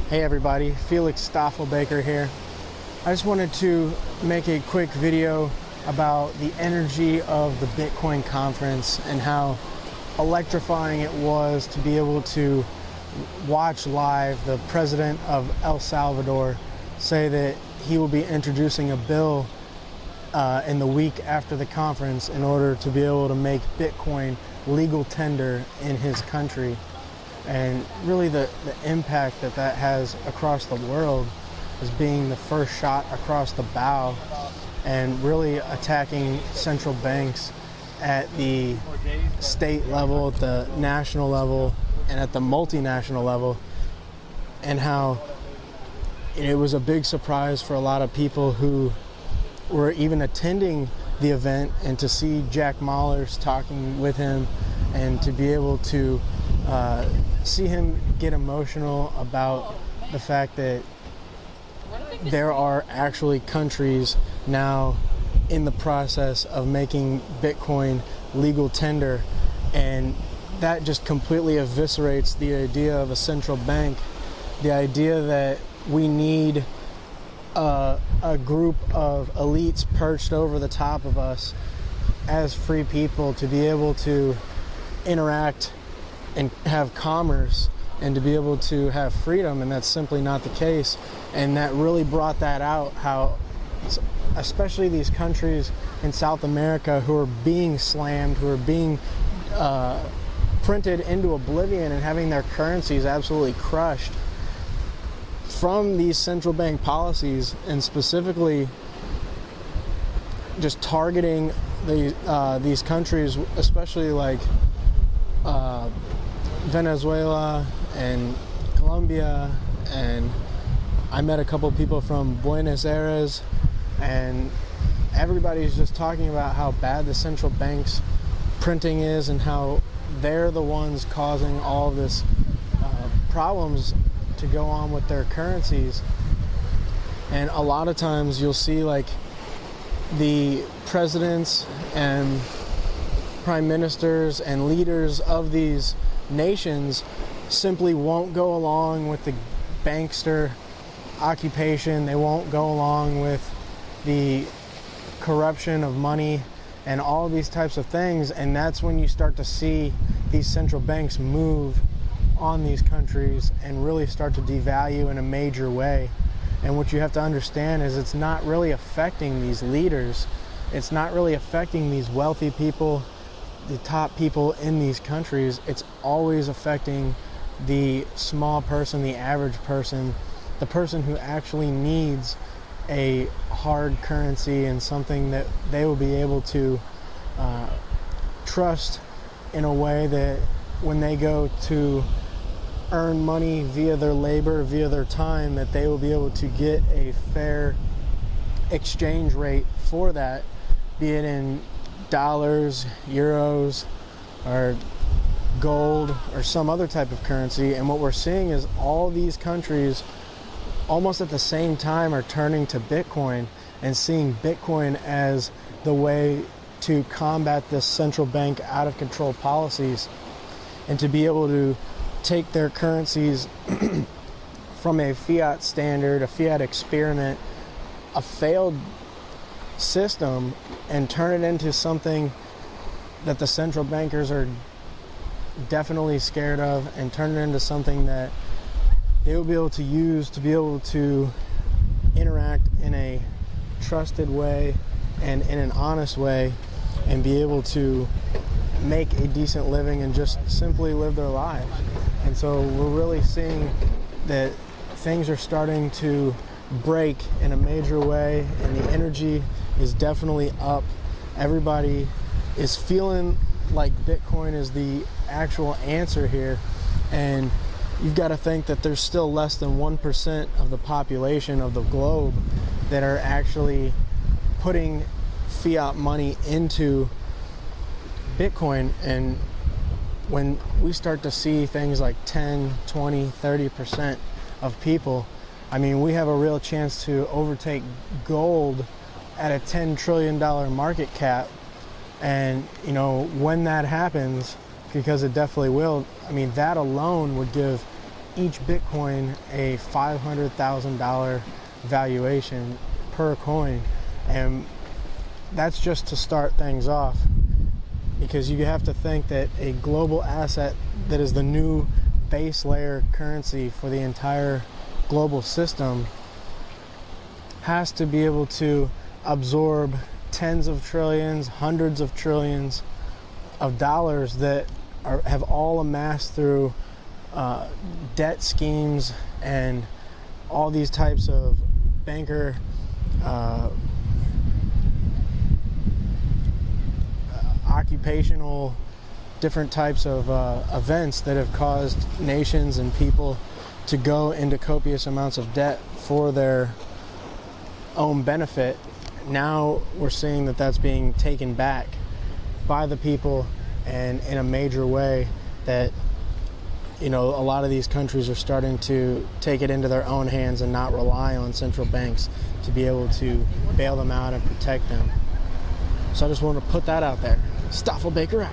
Hey everybody, Felix Staffelbaker here. I just wanted to make a quick video about the energy of the Bitcoin conference and how electrifying it was to be able to watch live the president of El Salvador say that he will be introducing a bill in the week after the conference in order to be able to make Bitcoin legal tender in his country. And really the impact that has across the world as being the first shot across the bow and really attacking central banks at the state level, at the national level, and at the multinational level, and how it was a big surprise for a lot of people who were even attending the event, and to see Jack Mallers talking with him and to be able to see him get emotional about the fact that there are actually countries now in the process of making Bitcoin legal tender, and that just completely eviscerates the idea of a central bank, the idea that we need a group of elites perched over the top of us as free people to be able to interact and have commerce and to be able to have freedom, and that's simply not the case. And that really brought that out, how especially these countries in South America who are being slammed, who are being printed into oblivion and having their currencies absolutely crushed from these central bank policies, and specifically just targeting these countries, especially like Venezuela and Colombia. And I met a couple people from Buenos Aires, and everybody's just talking about how bad the central bank's printing is and how they're the ones causing all of this problems to go on with their currencies. And a lot of times you'll see like the presidents and prime ministers and leaders of these nations simply won't go along with the bankster occupation. They won't go along with the corruption of money and all these types of things, and that's when you start to see these central banks move on these countries and really start to devalue in a major way. And what you have to understand is it's not really affecting these leaders. It's not really affecting these wealthy people, the top people in these countries. It's always affecting the small person, the average person, the person who actually needs a hard currency and something that they will be able to trust in a way that when they go to earn money via their labor, via their time, that they will be able to get a fair exchange rate for that, be it in dollars, euros, or gold, or some other type of currency. And what we're seeing is all these countries almost at the same time are turning to Bitcoin and seeing Bitcoin as the way to combat this central bank out of control policies, and to be able to take their currencies from a fiat standard, a fiat experiment, a failed system, and turn it into something that the central bankers are definitely scared of, and turn it into something that they will be able to use to be able to interact in a trusted way and in an honest way, and be able to make a decent living and just simply live their lives. And so we're really seeing that things are starting to break in a major way, and the energy is definitely up. Everybody is feeling like Bitcoin is the actual answer here, and you've got to think that there's still less than 1% of the population of the globe that are actually putting fiat money into Bitcoin. And when we start to see things like 10, 20, 30% of people, I mean, we have a real chance to overtake gold at a $10 trillion market cap. And, you know, when that happens, because it definitely will, I mean, that alone would give each Bitcoin a $500,000 valuation per coin. And that's just to start things off, because you have to think that a global asset that is the new base layer currency for the entire global system has to be able to absorb tens of trillions, hundreds of trillions of dollars that have all amassed through debt schemes and all these types of banker occupational different types of events that have caused nations and people to go into copious amounts of debt for their own benefit. Now we're seeing that that's being taken back by the people, and in a major way, that a lot of these countries are starting to take it into their own hands and not rely on central banks to be able to bail them out and protect them. So I just want to put that out there. Stoffel Baker out.